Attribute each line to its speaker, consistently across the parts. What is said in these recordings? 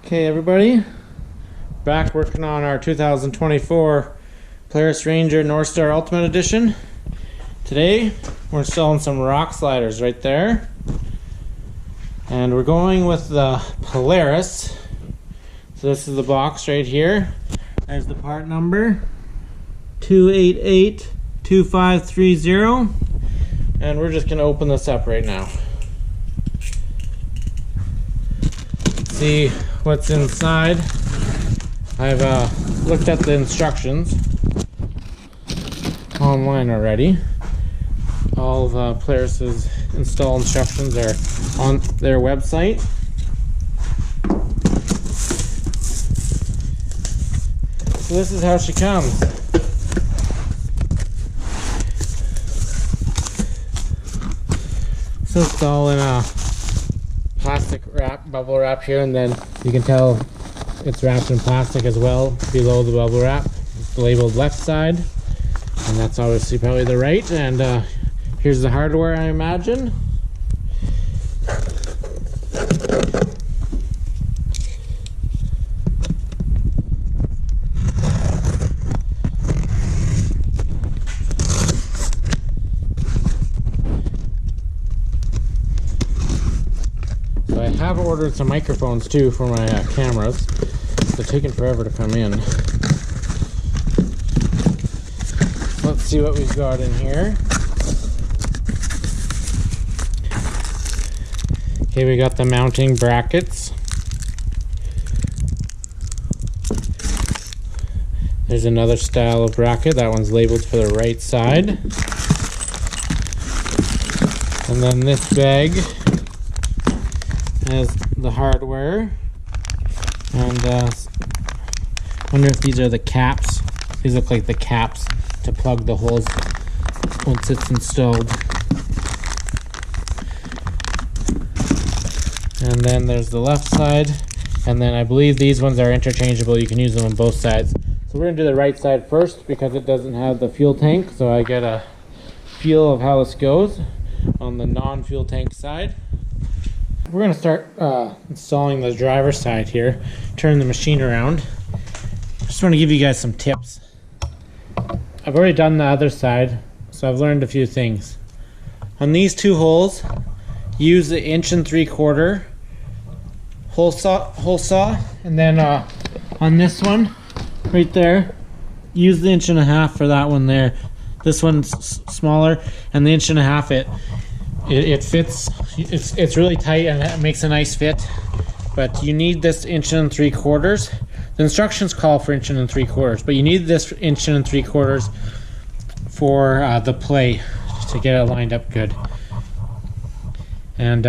Speaker 1: Okay, everybody, back working on our 2024 Polaris Ranger Northstar Ultimate Edition. Today we're installing some rock sliders right there, and we're going with the Polaris. So this is the box right here. There's the part number 2882530, and we're just gonna open this up right now. See what's inside. I've looked at the instructions online already. All of Polaris's install instructions are on their website. So this is how she comes. So it's all in a plastic wrap, bubble wrap here, and then you can tell it's wrapped in plastic as well below the bubble wrap. It's labeled left side, and that's obviously probably the right. And here's the hardware, I imagine. I have ordered some microphones too for my cameras. They're taking forever to come in. Let's see what we've got in here. Okay, we got the mounting brackets. There's another style of bracket. That one's labeled for the right side. And then this bag has the hardware, and I wonder if these are the caps. These look like the caps to plug the holes once it's installed. And then there's the left side, and then I believe these ones are interchangeable. You can use them on both sides. So we're gonna do the right side first because it doesn't have the fuel tank, so I get a feel of how this goes on the non-fuel tank side. We're going to start installing the driver's side here. Turn the machine around. Just want to give you guys some tips. I've already done the other side, so I've learned a few things. On these two holes, use the 1 3/4 hole saw, and then on this one right there, use the 1.5 for that one there. This one's smaller, and the 1.5 it fits. It's really tight and it makes a nice fit, but you need this 1 3/4. The instructions call for 1 3/4, but you need this 1 3/4 for the play to get it lined up good. And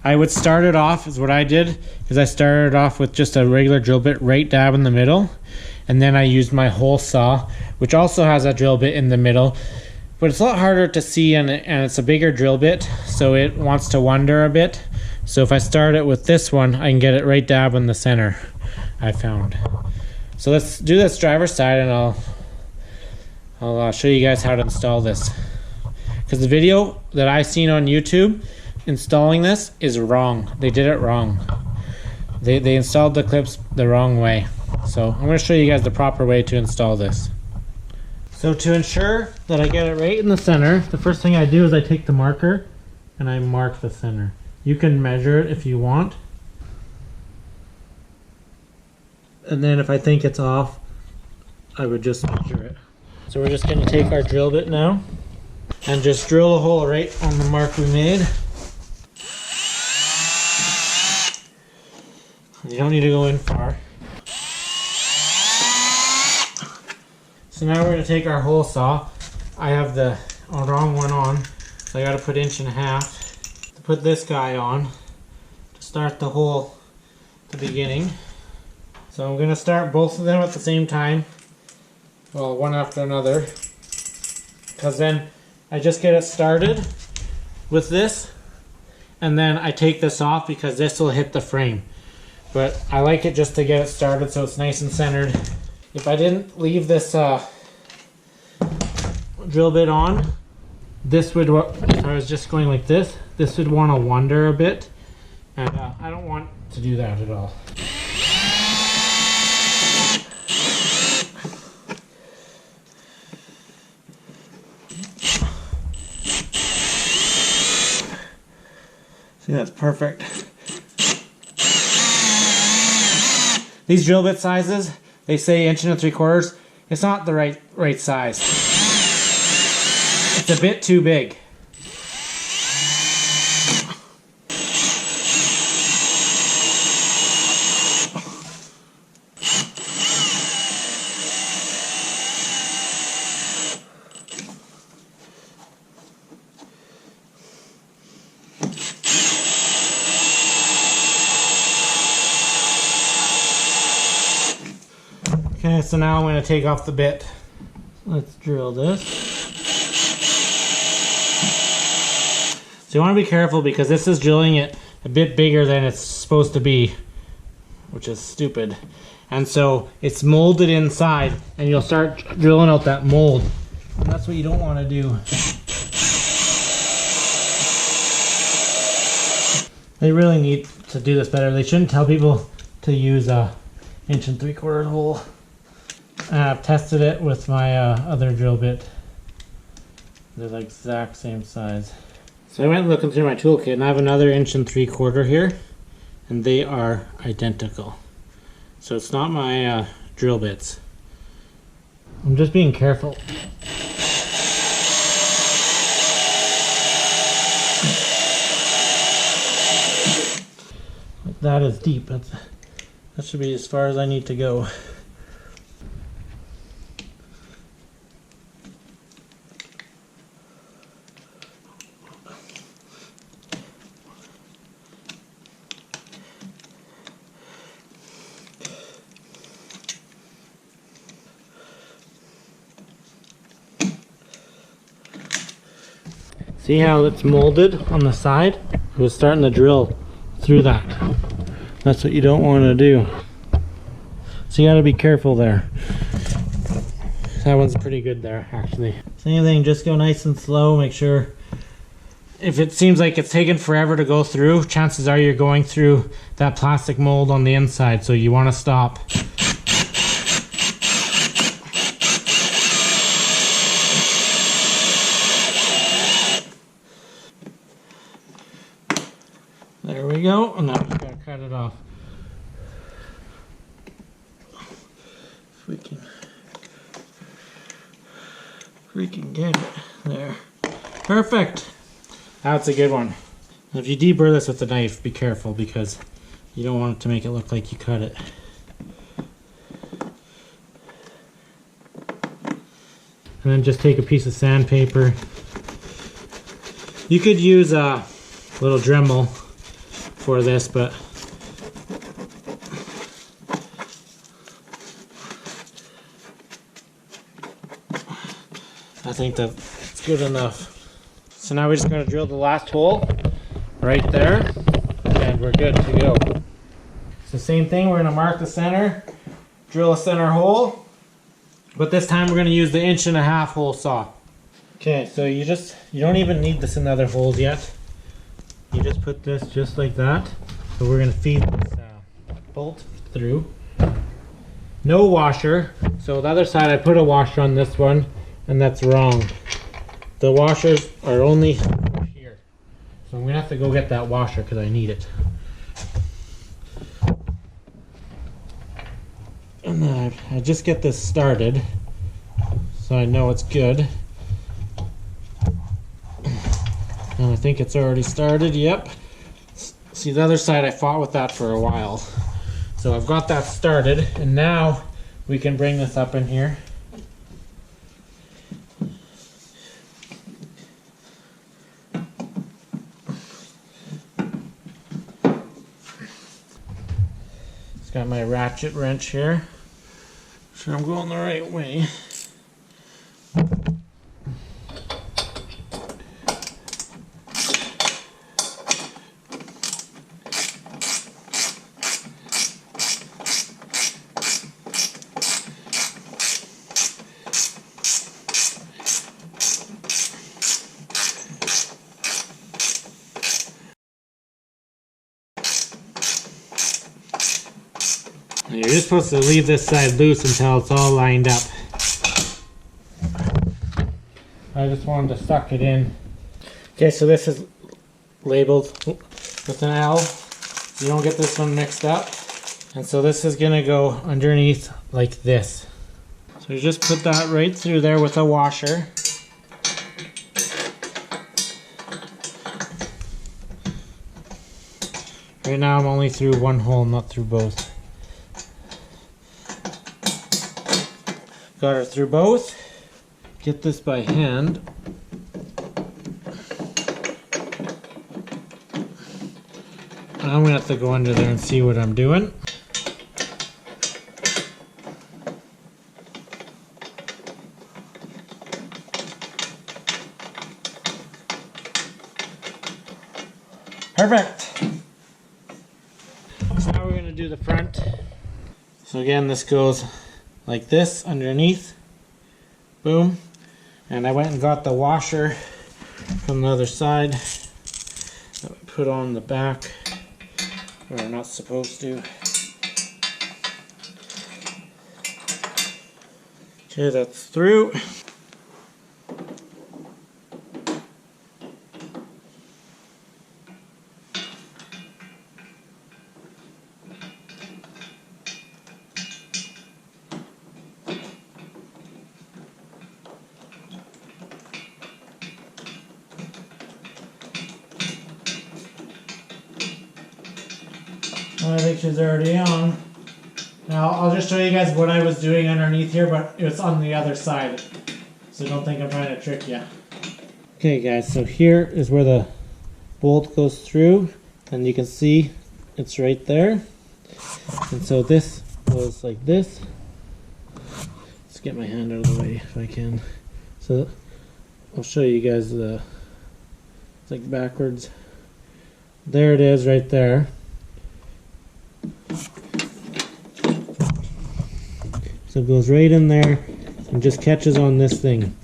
Speaker 1: I would start it off, is what I did, is I started off with just a regular drill bit right dab in the middle, and then I used my hole saw, which also has a drill bit in the middle. But it's a lot harder to see, and it's a bigger drill bit, so it wants to wander a bit. So if I start it with this one, I can get it right dab in the center, I found. So let's do this driver's side, and I'll show you guys how to install this. Because the video that I seen on YouTube installing this is wrong. They did it wrong. They installed the clips the wrong way. So I'm going to show you guys the proper way to install this. So to ensure that I get it right in the center, the first thing I do is I take the marker and I mark the center. You can measure it if you want. And then if I think it's off, I would just measure it. So we're just going to take our drill bit now and just drill a hole right on the mark we made. You don't need to go in far. So now we're going to take our hole saw. I have the wrong one on, so I got to put 1.5 to put this guy on to start the hole at the beginning. So I'm going to start both of them at the same time, well, one after another, because then I just get it started with this, and then I take this off because this will hit the frame. But I like it just to get it started so it's nice and centered. If I didn't leave this drill bit on, this would, if I was just going like this would want to wander a bit, And I don't want to do that at all. See, that's perfect. These drill bit sizes, they say 1 3/4. It's not the right size. It's a bit too big. Okay, so now I'm going to take off the bit. Let's drill this. So you want to be careful because this is drilling it a bit bigger than it's supposed to be, which is stupid. And so it's molded inside and you'll start drilling out that mold. And that's what you don't want to do. They really need to do this better. They shouldn't tell people to use a 1 3/4 hole. I've tested it with my other drill bit. They're the exact same size. So I went looking through my toolkit and I have another 1 3/4 here, and they are identical. So it's not my drill bits. I'm just being careful. That is deep. That should be as far as I need to go. See how it's molded on the side? It was starting to drill through that. That's what you don't want to do. So you got to be careful there. That one's pretty good there, actually. Same thing, just go nice and slow. Make sure if it seems like it's taking forever to go through, chances are you're going through that plastic mold on the inside, so you want to stop. There we go, and now we just gotta cut it off. If we can get it there. Perfect. That's a good one. Now if you deburr this with a knife, be careful because you don't want it to make it look like you cut it. And then just take a piece of sandpaper. You could use a little Dremel for this, but I think that's good enough. So now we just gotta drill the last hole right there and we're good to go. So same thing, we're gonna mark the center, drill a center hole, but this time we're gonna use the 1.5 inch hole saw. Okay, so you don't even need this in other holes yet. You just put this just like that. So we're going to feed this bolt through. No washer. So the other side I put a washer on this one, and that's wrong. The washers are only here. So I'm going to have to go get that washer because I need it. And then I just get this started so I know it's good. And I think it's already started, yep. See, the other side I fought with that for a while. So I've got that started, and now we can bring this up in here. It's got my ratchet wrench here. Make sure I'm going the right way. And you're just supposed to leave this side loose until it's all lined up. I just wanted to suck it in. Okay, so this is labeled with an L. You don't get this one mixed up. And so this is gonna go underneath like this. So you just put that right through there with a washer. Right now I'm only through one hole, not through both. Got her through both. Get this by hand. I'm gonna have to go under there and see what I'm doing. Perfect. So now we're going to do the front. So again, this goes like this underneath. Boom. And I went and got the washer from the other side that we put on the back where we're not supposed to. Okay, that's through. I think she's already on. Now I'll just show you guys what I was doing underneath here, but it's on the other side. So don't think I'm trying to trick you. Okay guys, so here is where the bolt goes through, and you can see it's right there. And so this goes like this. Let's get my hand out of the way if I can. So I'll show you guys it's like backwards. There it is right there. So it goes right in there and just catches on this thing.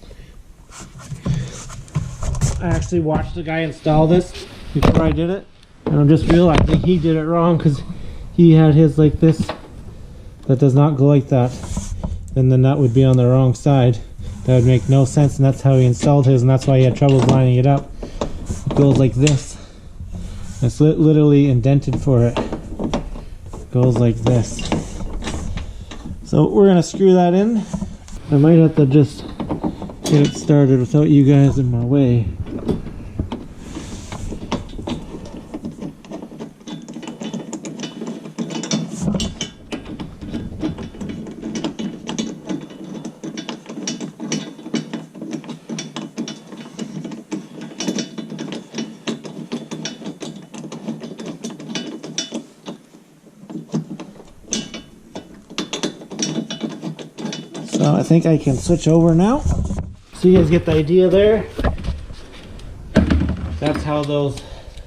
Speaker 1: I actually watched the guy install this before I did it, and I'm just realizing he did it wrong because he had his like this that does not go like that. Then the nut would be on the wrong side. That would make no sense, and that's how he installed his, and that's why he had trouble lining it up. It goes like this. It's literally indented for it. It goes like this. So we're gonna screw that in. I might have to just get it started without you guys in my way. So I think I can switch over now. So you guys get the idea there. That's how those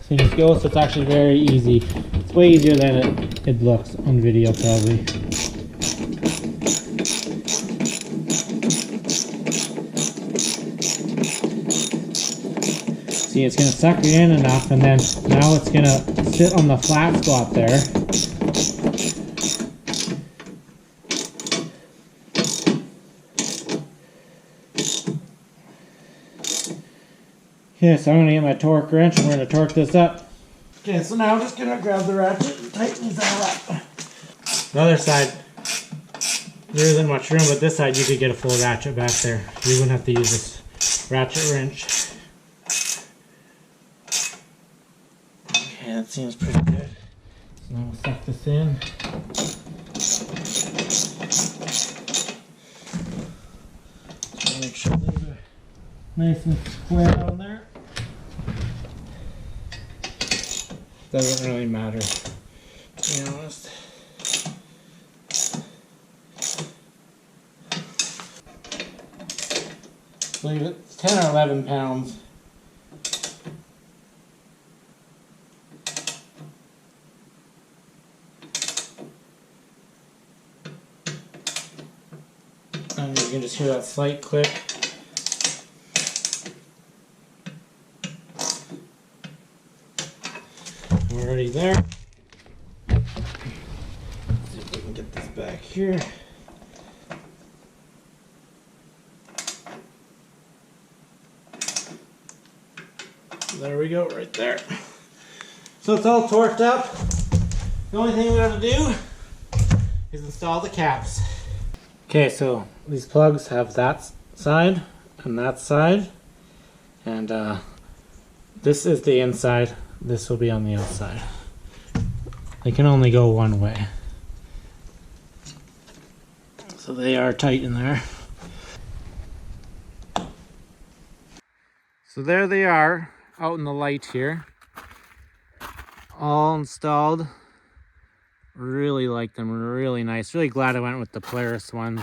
Speaker 1: things go. So it's actually very easy. It's way easier than it looks on video probably. See, it's going to suck it in enough, and then now it's going to sit on the flat spot there. Okay, so I'm going to get my torque wrench and we're going to torque this up. Okay, so now I'm just going to grab the ratchet and tighten these all up. The other side, there isn't much room, but this side you could get a full ratchet back there. You wouldn't have to use this ratchet wrench. Okay, that seems pretty good. So now we'll suck this in. Just make sure these are nice and square on there. Doesn't really matter, to be honest. I believe it's 10 or 11 pounds. And you can just hear that slight click. We're already there. Let's see if we can get back here. There we go, right there. So it's all torqued up. The only thing we gotta do is install the caps. Okay, so these plugs have that side and that side, and this is the inside. This will be on the outside. They can only go one way, so they are tight in there. So there they are out in the light here, all installed. Really like them, really nice. Really glad I went with the Polaris ones.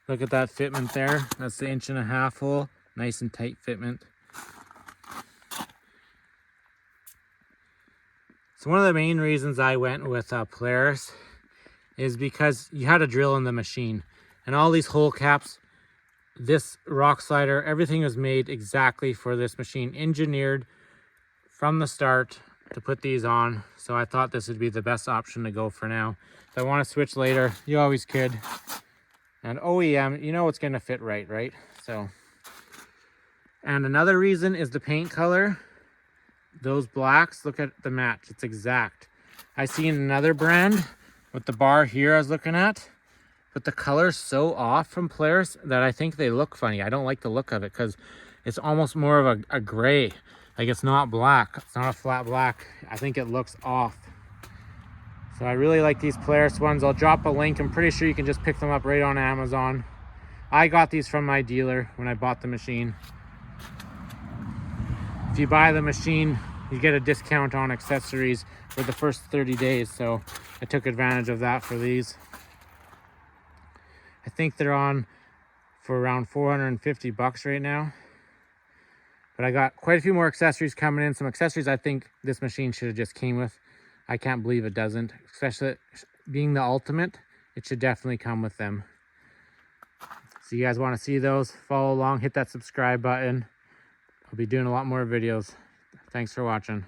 Speaker 1: Look at that fitment there. That's the 1.5 inch hole. Nice and tight fitment. So one of the main reasons I went with Polaris is because you had a drill in the machine. And all these hole caps, this rock slider, everything was made exactly for this machine. Engineered from the start to put these on. So I thought this would be the best option to go for now. If I want to switch later, you always could. And OEM, you know it's going to fit right? So, and another reason is the paint color. Those blacks, look at the match. It's exact. I seen another brand with the bar here I was looking at, but the color's so off from Polaris that I think they look funny. I don't like the look of it because it's almost more of a gray. Like it's not black. It's not a flat black. I think it looks off. So I really like these Polaris ones. I'll drop a link. I'm pretty sure you can just pick them up right on Amazon. I got these from my dealer when I bought the machine. If you buy the machine, you get a discount on accessories for the first 30 days. So I took advantage of that for these. I think they're on for around 450 bucks right now. But I got quite a few more accessories coming in. Some accessories I think this machine should have just came with. I can't believe it doesn't. Especially being the Ultimate, it should definitely come with them. So you guys want to see those, follow along, hit that subscribe button. I'll be doing a lot more videos. Thanks for watching.